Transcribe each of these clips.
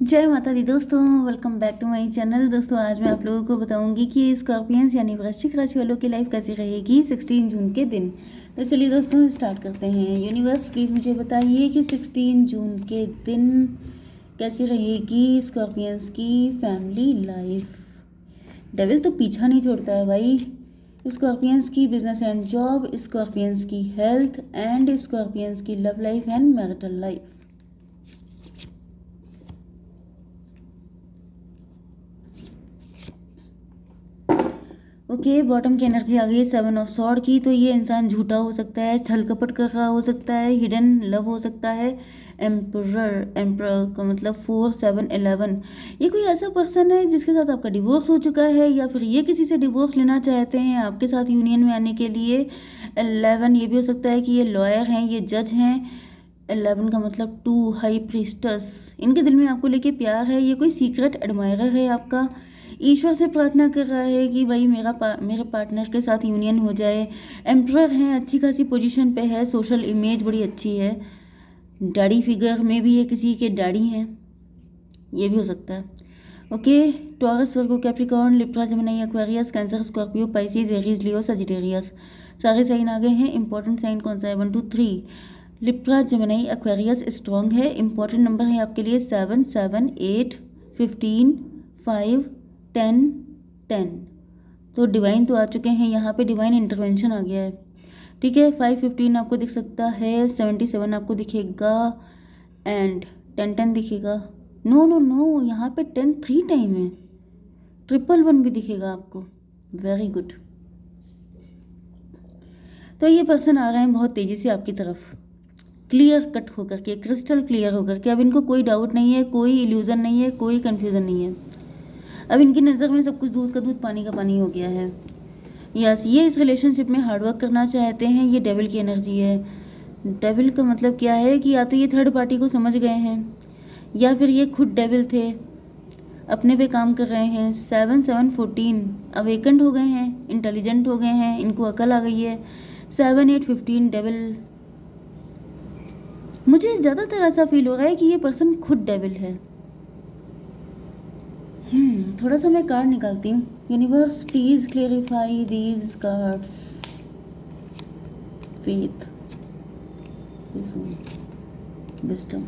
जय माता दी दोस्तों, welcome back to my channel. दोस्तों आज मैं आप लोगों को बताऊंगी कि स्कॉर्पियंस यानी वृश्चिक राशि वालों की लाइफ कैसी रहेगी 16 जून के दिन। तो चलिए दोस्तों स्टार्ट करते हैं। यूनिवर्स प्लीज़ मुझे बताइए कि 16 जून के दिन कैसी रहेगी स्कॉर्पियंस की फैमिली लाइफ। डेविल तो पीछा नहीं छोड़ता है भाई। स्कॉर्पियंस की बिजनेस एंड जॉब, स्कॉर्पियंस की हेल्थ एंड स्कॉर्पियंस की love life and marital life. Okay, bottom की एनर्जी आ गई है 7 ऑफ सॉर्ड की। तो ये इंसान झूठा हो सकता है, छल कपट कर रहा हो सकता है, हिडन लव हो सकता है। एम्परर का मतलब 4 7 11। ये कोई ऐसा पर्सन है जिसके साथ आपका डिवोर्स हो चुका है, या फिर ये किसी से डिवोर्स लेना चाहते हैं आपके साथ यूनियन में आने के लिए। 11 ये भी हो सकता है कि ये लॉयर हैं, ये जज हैं। 11 का मतलब 2 हाई प्रीस्टस। इनके दिल में आपको लेके प्यार है, ये कोई सीक्रेट एडमायरर है आपका। ईश्वर से प्रार्थना कर रहा है कि भाई मेरे पार्टनर के साथ यूनियन हो जाए। एम्परर हैं, अच्छी खासी पोजीशन पे है, सोशल इमेज बड़ी अच्छी है। डैडी फिगर में भी ये किसी के डैडी हैं, ये भी हो सकता है। Okay, Taurus, Virgo, Capricorn, Libra, Gemini, Aquarius, Cancer, Scorpio, Pisces, Aries, Leo, Sagittarius, सारे साइन आ गए हैं। इंपॉर्टेंट साइन कौन सा है? 1 2 3। लिब्रा, जेमिनी, एक्वेरियस स्ट्रॉन्ग है। इंपॉर्टेंट नंबर है आपके लिए 7 7 8 15 5 10 10। तो डिवाइन तो आ चुके हैं यहाँ पे, डिवाइन इंटरवेंशन आ गया है। ठीक है, 5 15 आपको दिख सकता है, 77 आपको दिखेगा एंड 10 10 दिखेगा। नो नो नो, यहाँ पे 10 3 टाइम है। 111 भी दिखेगा आपको। Very good. तो ये पर्सन आ रहे हैं बहुत तेज़ी से आपकी तरफ, क्लियर कट होकर के, क्रिस्टल क्लियर होकर के। अब इनको कोई डाउट नहीं है, कोई इल्यूजन नहीं है, कोई कन्फ्यूज़न नहीं है। अब इनकी नज़र में सब कुछ दूध का दूध पानी का पानी हो गया है। यस, ये इस रिलेशनशिप में हार्डवर्क करना चाहते हैं। ये डेविल की एनर्जी है। डेविल का मतलब क्या है कि या तो ये थर्ड पार्टी को समझ गए हैं, या फिर ये खुद डेविल थे, अपने पे काम कर रहे हैं। 7 7 14 अवेकेंड हो गए हैं, इंटेलिजेंट हो गए हैं, इनको अकल आ गई है। 7 8 15 डेविल। मुझे ज़्यादातर ऐसा फील हो रहा है कि ये पर्सन खुद डेविल है। थोड़ा सा मैं कार्ड निकालती हूँ। Universe please clarify these cards. Faith, this one, wisdom.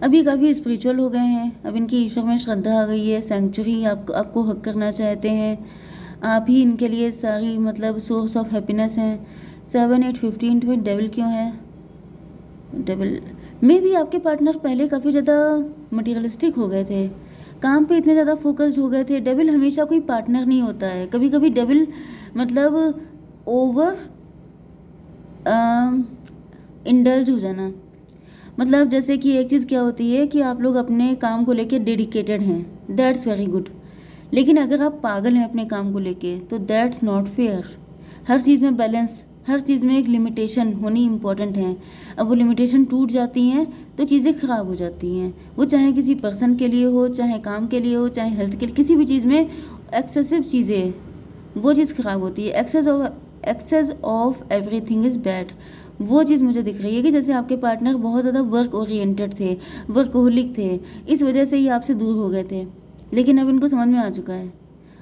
अभी काफ़ी स्पिरिचुअल हो गए हैं, अब इनकी ईश्वर में श्रद्धा आ गई है। सेंचुरी आपको हक करना चाहते हैं। आप ही इनके लिए सारी मतलब सोर्स ऑफ हैप्पीनेस हैं। 7 8 15 फिर डेविल क्यों है? डेविल में भी आपके पार्टनर पहले काफ़ी ज़्यादा मटीरियलिस्टिक हो गए थे, काम पे इतने ज़्यादा फोकस्ड हो गए थे। डेविल हमेशा कोई पार्टनर नहीं होता है, कभी कभी डेविल मतलब ओवर इंडल्ज हो जाना। मतलब जैसे कि एक चीज़ क्या होती है कि आप लोग अपने काम को लेके डेडिकेटेड हैं, दैट्स वेरी गुड। लेकिन अगर आप पागल हैं अपने काम को लेके तो दैट्स नॉट फेयर। हर चीज़ में बैलेंस, हर चीज़ में एक लिमिटेशन होनी इम्पॉर्टेंट है। अब वो लिमिटेशन टूट जाती हैं तो चीज़ें ख़राब हो जाती हैं। वो चाहे किसी पर्सन के लिए हो, चाहे काम के लिए हो, चाहे हेल्थ के लिए, किसी भी चीज़ में एक्सेसिव चीज़ें, वो चीज़ ख़राब होती है। Excess of everything is bad. वो चीज़ मुझे दिख रही है कि जैसे आपके पार्टनर बहुत ज़्यादा वर्क ओरिएंटेड थे, वर्कहोलिक थे, इस वजह से ये आपसे दूर हो गए थे। लेकिन अब इनको समझ में आ चुका है,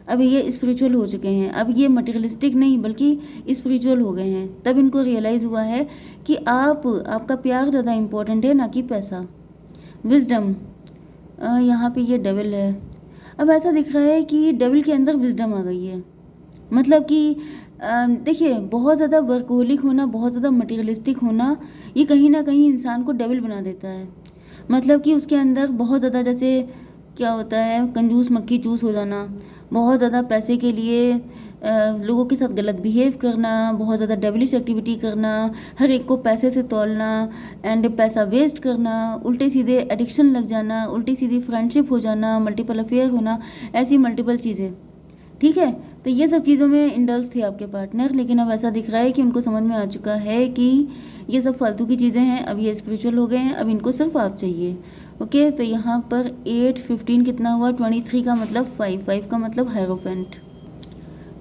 अब ये स्पिरिचुअल हो चुके हैं। अब ये मटेरियलिस्टिक नहीं बल्कि स्पिरिचुअल हो गए हैं। तब इनको रियलाइज़ हुआ है कि आपका प्यार ज़्यादा इम्पोर्टेंट है, ना कि पैसा। विजडम, यहाँ पे ये डेविल है। अब ऐसा दिख रहा है कि डेविल के अंदर विजडम आ गई है। मतलब कि देखिए, बहुत ज़्यादा वर्कहोलिक होना, बहुत ज़्यादा मटेरियलिस्टिक होना, ये कहीं ना कहीं इंसान को डेविल बना देता है। मतलब कि उसके अंदर बहुत ज़्यादा, जैसे क्या होता है, कंजूस मक्खी चूस हो जाना, बहुत ज़्यादा पैसे के लिए लोगों के साथ गलत बिहेव करना, बहुत ज़्यादा डेविलिश एक्टिविटी करना, हर एक को पैसे से तौलना एंड पैसा वेस्ट करना, उल्टे सीधे एडिक्शन लग जाना, उल्टी सीधी फ्रेंडशिप हो जाना, मल्टीपल अफेयर होना, ऐसी मल्टीपल चीज़ें। ठीक है, तो ये सब चीज़ों में इंडल्स थे आपके पार्टनर। लेकिन अब ऐसा दिख रहा है कि उनको समझ में आ चुका है कि ये सब फालतू की चीज़ें हैं, अब ये स्पिरिचुअल हो गए हैं, अब इनको सिर्फ आप चाहिए। ओके, तो यहाँ पर 8 15 कितना हुआ? 23 का मतलब 5 5 का मतलब हायरोफेंट।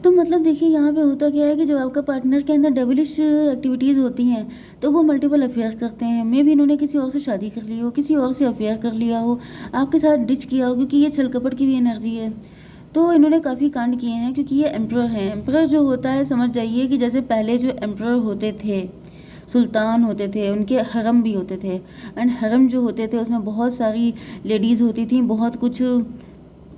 तो मतलब देखिए यहाँ पे होता क्या है कि जब आपका पार्टनर के अंदर डेविलिश एक्टिविटीज़ होती हैं तो वो मल्टीपल अफेयर करते हैं। मे भी इन्होंने किसी और से शादी कर ली हो, किसी और से अफेयर कर लिया हो, आपके साथ डिच किया हो, क्योंकि ये छल कपट की भी एनर्जी है। तो इन्होंने काफ़ी कांड किए हैं क्योंकि ये एम्परर है। एम्परर जो होता है, समझ जाइए कि जैसे पहले जो एम्परर होते थे, सुल्तान होते थे, उनके हरम भी होते थे। एंड हरम जो होते थे उसमें बहुत सारी लेडीज़ होती थी, बहुत कुछ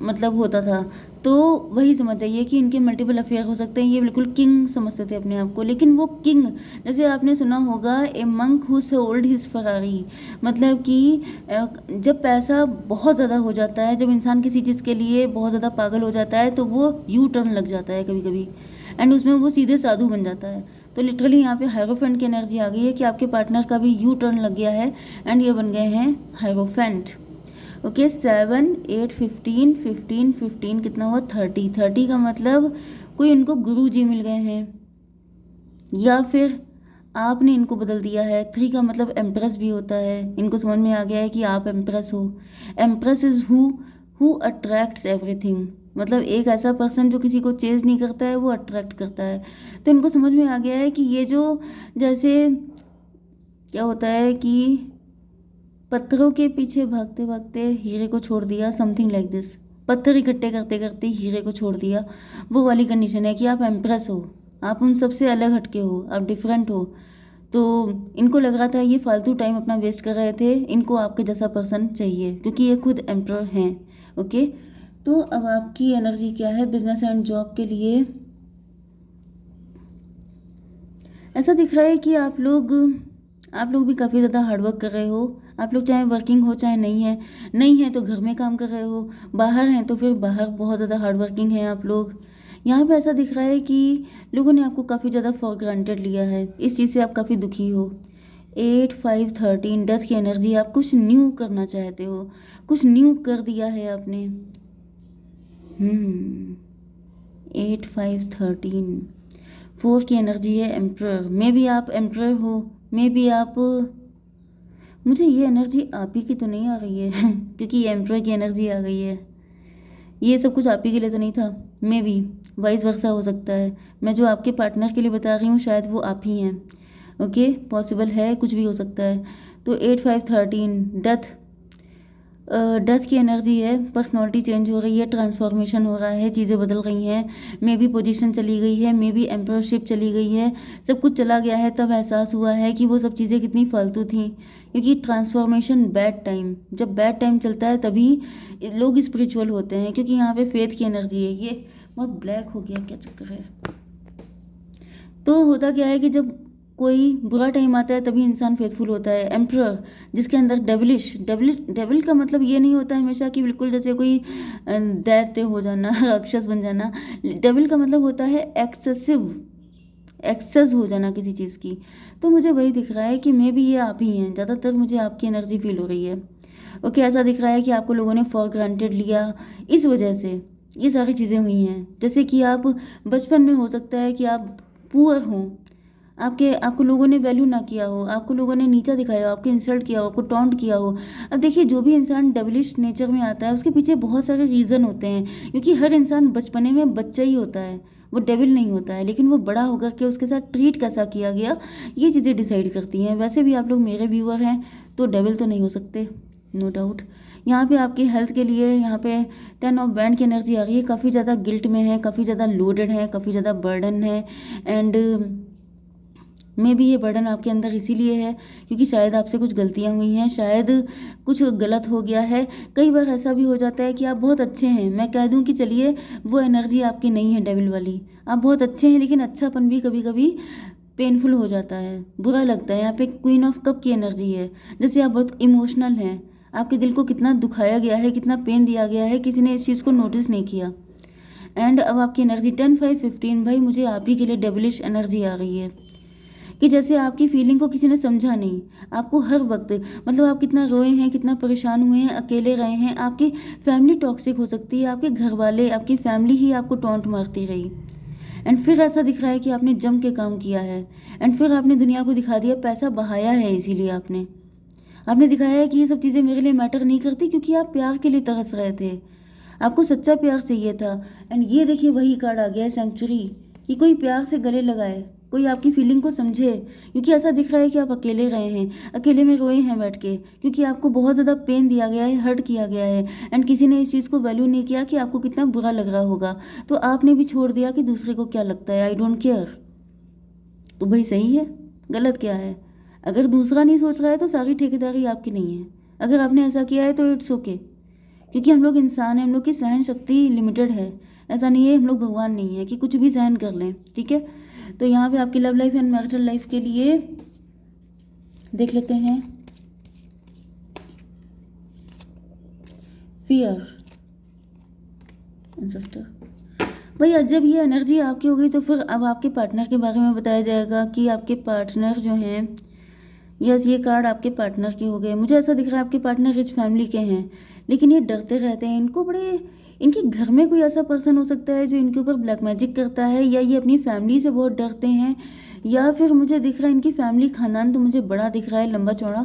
मतलब होता था। तो वही समझ जाइए कि इनके मल्टीपल अफेयर हो सकते हैं। ये बिल्कुल किंग समझते थे अपने आप को, लेकिन वो किंग, जैसे आपने सुना होगा a monk who sold his Ferrari, मतलब कि जब पैसा बहुत ज़्यादा हो जाता है, जब इंसान किसी चीज़ के लिए बहुत ज़्यादा पागल हो जाता है तो वो यू टर्न लग जाता है कभी कभी, एंड उसमें वो सीधे साधु बन जाता है। तो लिटरली यहाँ पे हायरोफेंट की एनर्जी आ गई है कि आपके पार्टनर का भी यू टर्न लग गया है एंड ये बन गए हैं हायरोफेंट। ओके, 7 8 15 15 15 कितना हुआ? 30। 30 का मतलब कोई इनको गुरु जी मिल गए हैं या फिर आपने इनको बदल दिया है। 3 का मतलब एम्प्रेस भी होता है। इनको समझ में आ गया है कि आप एम्प्रेस हो। Empress is who attracts everything, मतलब एक ऐसा पर्सन जो किसी को चेज नहीं करता है, वो अट्रैक्ट करता है। तो इनको समझ में आ गया है कि ये जो, जैसे क्या होता है कि पत्थरों के पीछे भागते भागते हीरे को छोड़ दिया, समथिंग लाइक दिस। पत्थर इकट्ठे करते करते हीरे को छोड़ दिया, वो वाली कंडीशन है कि आप एम्प्रेस हो, आप उन सबसे अलग हटके हो, आप डिफरेंट हो। तो इनको लग रहा था ये फालतू टाइम अपना वेस्ट कर रहे थे, इनको आपके जैसा पर्सन चाहिए क्योंकि ये खुद एम्प्रर हैं। ओके, तो अब आपकी एनर्जी क्या है बिजनेस एंड जॉब के लिए? ऐसा दिख रहा है कि आप लोग भी काफ़ी ज़्यादा हार्डवर्क कर रहे हो। आप लोग चाहे वर्किंग हो चाहे नहीं है तो घर में काम कर रहे हो, बाहर हैं तो फिर बाहर बहुत ज़्यादा हार्ड वर्किंग हैं आप लोग। यहाँ पे ऐसा दिख रहा है कि लोगों ने आपको काफ़ी ज़्यादा फॉर ग्रांटेड लिया है, इस चीज़ से आप काफ़ी दुखी हो। 8 5 13 डेथ की एनर्जी, आप कुछ न्यू करना चाहते हो, कुछ न्यू कर दिया है आपने। 8 5 13 4 की एनर्जी है एम्प्रर। मे भी आप एम्प्रर हो, मे भी आप, मुझे ये एनर्जी आप ही की तो नहीं आ रही है क्योंकि ये एम्प्रर की एनर्जी आ गई है। ये सब कुछ आप ही के लिए तो नहीं था, मे भी वाइस वर्सा हो सकता है। मैं जो आपके पार्टनर के लिए बता रही हूँ शायद वो आप ही हैं। ओके, पॉसिबल है, कुछ भी हो सकता है। तो 8 5 13 डेथ, डेथ की एनर्जी है। पर्सनालिटी चेंज हो रही है, ट्रांसफॉर्मेशन हो रहा है, चीज़ें बदल रही हैं। मे भी पोजीशन चली गई है, मे भी एम्परशिप चली गई है, सब कुछ चला गया है। तब एहसास हुआ है कि वो सब चीज़ें कितनी फालतू थी, क्योंकि ट्रांसफॉर्मेशन बैड टाइम, जब बैड टाइम चलता है तभी लोग स्पिरिचुअल होते हैं, क्योंकि यहाँ पे फेथ की एनर्जी है। ये बहुत ब्लैक हो गया, क्या चक्कर है? तो होता क्या है कि जब कोई बुरा टाइम आता है तभी इंसान फेथफुल होता है। एम्प्रर जिसके अंदर डेविल का मतलब ये नहीं होता हमेशा कि बिल्कुल जैसे कोई दैत्य हो जाना राक्षस बन जाना। डेविल का मतलब होता है एक्सेस हो जाना किसी चीज़ की। तो मुझे वही दिख रहा है कि मे भी ये आप ही हैं, ज़्यादातर मुझे आपकी एनर्जी फील हो रही है। ओके, ऐसा दिख रहा है कि आपको लोगों ने फॉर ग्रांटेड लिया, इस वजह से ये सारी चीज़ें हुई हैं। जैसे कि आप बचपन में, हो सकता है कि आप पुअर हों, आपको लोगों ने वैल्यू ना किया हो, आपको लोगों ने नीचा दिखाया हो, आपको इंसल्ट किया हो, आपको टॉन्ट किया हो। अब देखिए, जो भी इंसान डेविलिश नेचर में आता है उसके पीछे बहुत सारे रीज़न होते हैं, क्योंकि हर इंसान बचपने में बच्चा ही होता है, वो डेविल नहीं होता है। लेकिन वो बड़ा होकर के उसके साथ ट्रीट कैसा किया गया, ये चीज़ें डिसाइड करती हैं। वैसे भी आप लोग मेरे व्यूअर हैं तो डेविल तो नहीं हो सकते, नो डाउट। यहाँ पे आपकी हेल्थ के लिए यहाँ पे 10 ऑफ बैंड की एनर्जी आ रही है। काफ़ी ज़्यादा गिल्ट में है, काफ़ी ज़्यादा लोडेड है, काफ़ी ज़्यादा बर्डन है। एंड मे भी ये बर्डन आपके अंदर इसीलिए है क्योंकि शायद आपसे कुछ गलतियाँ हुई हैं, शायद कुछ गलत हो गया है। कई बार ऐसा भी हो जाता है कि आप बहुत अच्छे हैं, मैं कह दूं कि चलिए वो एनर्जी आपकी नहीं है डेविल वाली, आप बहुत अच्छे हैं, लेकिन अच्छापन भी कभी कभी पेनफुल हो जाता है, बुरा लगता है। यहाँ पे क्वीन ऑफ कप की एनर्जी है, जैसे आप बहुत इमोशनल हैं, आपके दिल को कितना दुखाया गया है, कितना पेन दिया गया है, किसी ने इस चीज़ को नोटिस नहीं किया। एंड अब आपकी एनर्जी 10 5 15, भाई मुझे आप ही के लिए डेविलिश एनर्जी आ रही है कि जैसे आपकी फीलिंग को किसी ने समझा नहीं। आपको हर वक्त, मतलब आप कितना रोए हैं, कितना परेशान हुए हैं, अकेले रहे हैं, आपकी फैमिली टॉक्सिक हो सकती है, आपके घर वाले, आपकी फैमिली ही आपको टॉन्ट मारती रही। एंड फिर ऐसा दिख रहा है कि आपने जम के काम किया है, एंड फिर आपने दुनिया को दिखा दिया, पैसा बहाया है, इसीलिए आपने दिखाया है कि ये सब चीज़ें मेरे लिए मैटर नहीं करती, क्योंकि आप प्यार के लिए तरस रहे थे, आपको सच्चा प्यार चाहिए था। एंड ये देखिए वही कार्ड आ गया है सेंचुरी, कि कोई प्यार से गले लगाए, कोई आपकी फीलिंग को समझे, क्योंकि ऐसा दिख रहा है कि आप अकेले रहे हैं, अकेले में रोए हैं बैठ के, क्योंकि आपको बहुत ज़्यादा पेन दिया गया है, हर्ट किया गया है, एंड किसी ने इस चीज़ को वैल्यू नहीं किया कि आपको कितना बुरा लग रहा होगा, तो आपने भी छोड़ दिया कि दूसरे को क्या लगता है, आई डोंट केयर। तो भाई सही है, गलत क्या है? अगर दूसरा नहीं सोच रहा है तो सारी ठेकेदारी आपकी नहीं है। अगर आपने ऐसा किया है तो इट्स ओके, क्योंकि हम लोग इंसान हैं, हम लोग की सहन शक्ति लिमिटेड है। ऐसा नहीं है हम लोग भगवान नहीं है कि कुछ भी सहन कर लें, ठीक है। तो यहाँ पे आपकी love life and marital life के लिए देख लेते हैं। फियर सिस्टर, भाई जब ये एनर्जी आपकी हो गई तो फिर अब आपके पार्टनर के बारे में बताया जाएगा कि आपके पार्टनर जो हैं, यस ये कार्ड आपके पार्टनर के हो गए। मुझे ऐसा दिख रहा है आपके पार्टनर रिच फैमिली के हैं, लेकिन ये डरते रहते हैं। इनको बड़े, इनके घर में कोई ऐसा पर्सन हो सकता है जो इनके ऊपर ब्लैक मैजिक करता है, या ये अपनी फैमिली से बहुत डरते हैं, या फिर मुझे दिख रहा है इनकी फैमिली खानदान तो मुझे बड़ा दिख रहा है, लंबा चौड़ा,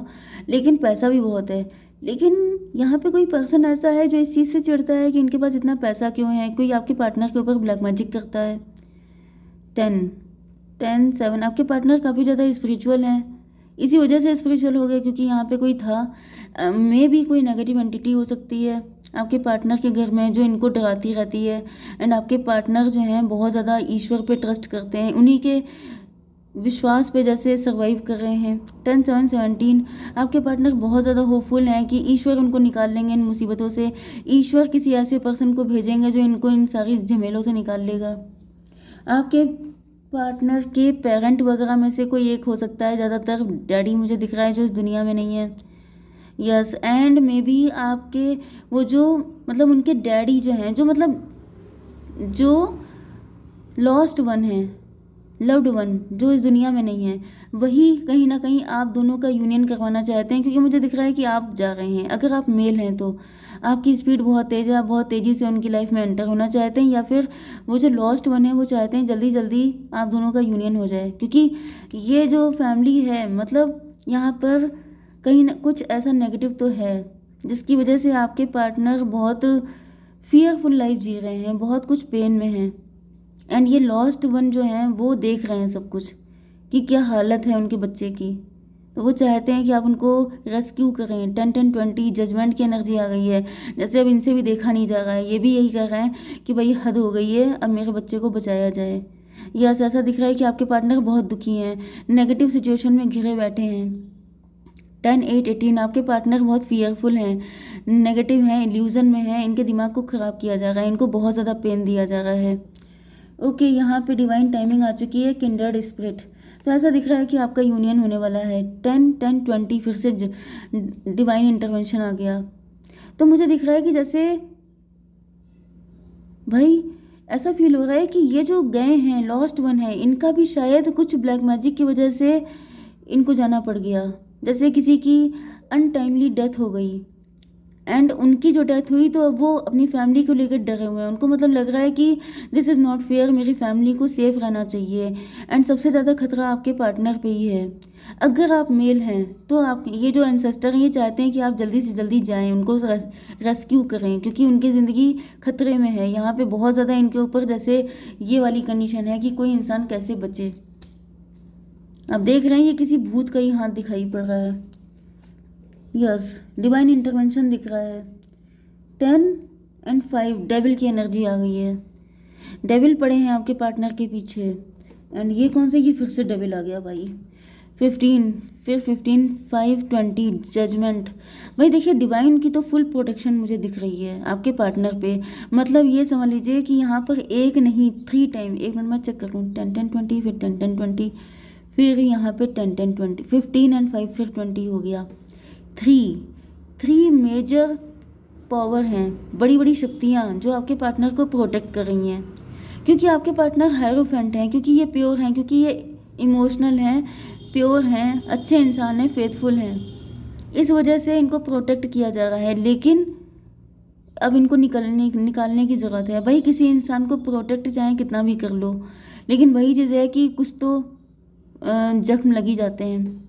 लेकिन पैसा भी बहुत है। लेकिन यहाँ पे कोई पर्सन ऐसा है जो इस चीज़ से चिढ़ता है कि इनके पास इतना पैसा क्यों है, कोई आपके पार्टनर के ऊपर ब्लैक मैजिक करता है। 10 7 आपके पार्टनर काफ़ी ज़्यादा स्पिरिचुअल हैं, इसी वजह से स्पिरिचुअल हो गए क्योंकि यहाँ पे कोई था, मे भी कोई नेगेटिव एंटिटी हो सकती है आपके पार्टनर के घर में जो इनको डराती रहती है। एंड आपके पार्टनर जो हैं बहुत ज़्यादा ईश्वर पे ट्रस्ट करते हैं, उन्हीं के विश्वास पे जैसे सर्वाइव कर रहे हैं। 10 7 17 आपके पार्टनर बहुत ज़्यादा होपफुल हैं कि ईश्वर उनको निकाल लेंगे इन मुसीबतों से, ईश्वर किसी ऐसे पर्सन को भेजेंगे जो इनको इन सारी झमेलों से निकाल लेगा। आपके पार्टनर के पेरेंट वगैरह में से कोई एक हो सकता है, ज़्यादातर डैडी मुझे दिख रहा है जो इस दुनिया में नहीं है। यस, एंड मे बी आपके वो जो मतलब उनके डैडी जो हैं, जो मतलब जो लॉस्ट वन है, लव्ड वन जो इस दुनिया में नहीं है, वही कहीं ना कहीं आप दोनों का यूनियन करवाना चाहते हैं, क्योंकि मुझे दिख रहा है कि आप जा रहे हैं। अगर आप मेल हैं तो आपकी स्पीड बहुत तेज़ है, आप बहुत तेज़ी से उनकी लाइफ में एंटर होना चाहते हैं, या फिर वो जो लॉस्ट वन है वो चाहते हैं जल्दी जल्दी आप दोनों का यूनियन हो जाए, क्योंकि ये जो फैमिली है मतलब यहाँ पर कहीं ना कुछ ऐसा नेगेटिव तो है जिसकी वजह से आपके पार्टनर बहुत फियरफुल लाइफ जी रहे हैं, बहुत कुछ पेन में हैं। एंड ये लॉस्ट वन जो हैं वो देख रहे हैं सब कुछ कि क्या हालत है उनके बच्चे की, तो वो चाहते हैं कि आप उनको रेस्क्यू करें। 10 10 20 जजमेंट की एनर्जी आ गई है, जैसे अब इनसे भी देखा नहीं जा रहा है, ये भी यही कह रहे हैं कि भाई हद हो गई है, अब मेरे बच्चे को बचाया जाए। या ऐसा दिख रहा है कि आपके पार्टनर बहुत दुखी हैं, नेगेटिव सिचुएशन में घिरे बैठे हैं। 10 8 18 आपके पार्टनर बहुत फियरफुल हैं, नेगेटिव हैं, इल्यूजन में हैं, इनके दिमाग को ख़राब किया जा रहा है, इनको बहुत ज़्यादा पेन दिया जा रहा है। ओके, यहाँ पे डिवाइन टाइमिंग आ चुकी है, किंडर्ड स्पिरिट, तो ऐसा दिख रहा है कि आपका यूनियन होने वाला है। 10 10 20 फिर से डिवाइन इंटरवेंशन आ गया। तो मुझे दिख रहा है कि जैसे भाई ऐसा फील हो रहा है कि ये जो गए हैं लॉस्ट वन है, इनका भी शायद कुछ ब्लैक मैजिक की वजह से इनको जाना पड़ गया, जैसे किसी की अनटाइमली डेथ हो गई। एंड उनकी जो डेथ हुई तो अब वो अपनी फैमिली को लेकर डरे हुए हैं, उनको मतलब लग रहा है कि दिस इज़ नॉट फेयर, मेरी फैमिली को सेफ रहना चाहिए। एंड सबसे ज़्यादा खतरा आपके पार्टनर पे ही है। अगर आप मेल हैं तो आप ये जो एंसेस्टर हैं ये चाहते हैं कि आप जल्दी से जल्दी जाएं, उनको रेस्क्यू करें, क्योंकि उनकी ज़िंदगी खतरे में है। यहाँ पे बहुत ज़्यादा इनके ऊपर जैसे ये वाली कंडीशन है कि कोई इंसान कैसे बचे। आप देख रहे हैं ये किसी भूत का ही हाथ दिखाई पड़ रहा है। यस, डिवाइन इंटरवेंशन दिख रहा है। 10 एंड 5 डेविल की एनर्जी आ गई है, डेविल पड़े हैं आपके पार्टनर के पीछे। एंड ये कौन से, ये फिर से डेविल आ गया भाई। 15 फिर 15 5 20 जजमेंट। भाई देखिए डिवाइन की तो फुल प्रोटेक्शन मुझे दिख रही है आपके पार्टनर पे, मतलब ये समझ लीजिए कि यहाँ पर एक नहीं 3 टाइम, एक मिनट में चेक करूँ, 10 10 20 फिर 10 10 20 फिर यहाँ पे 10 10 20 15 एंड 5 फिर 20 हो गया। 3 मेजर पावर हैं, बड़ी बड़ी शक्तियाँ जो आपके पार्टनर को प्रोटेक्ट कर रही हैं, क्योंकि आपके पार्टनर हायरोफेंट हैं, क्योंकि ये प्योर हैं, क्योंकि ये इमोशनल हैं, प्योर हैं, अच्छे इंसान हैं, फेथफुल हैं, इस वजह से इनको प्रोटेक्ट किया जा रहा है। लेकिन अब इनको निकालने की ज़रूरत है। भाई किसी इंसान को प्रोटेक्ट चाहे कितना भी कर लो, लेकिन वही चीज़ है कि कुछ तो जख्म लगी जाते हैं।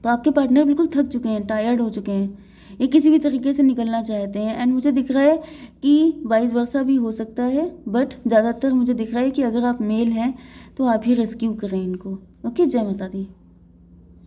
तो आपके पार्टनर बिल्कुल थक चुके हैं, टायर्ड हो चुके हैं, ये किसी भी तरीके से निकलना चाहते हैं। एंड मुझे दिख रहा है कि वाइस वर्सा भी हो सकता है, बट ज़्यादातर मुझे दिख रहा है कि अगर आप मेल हैं तो आप ही रेस्क्यू करें इनको। ओके, जय माता दी।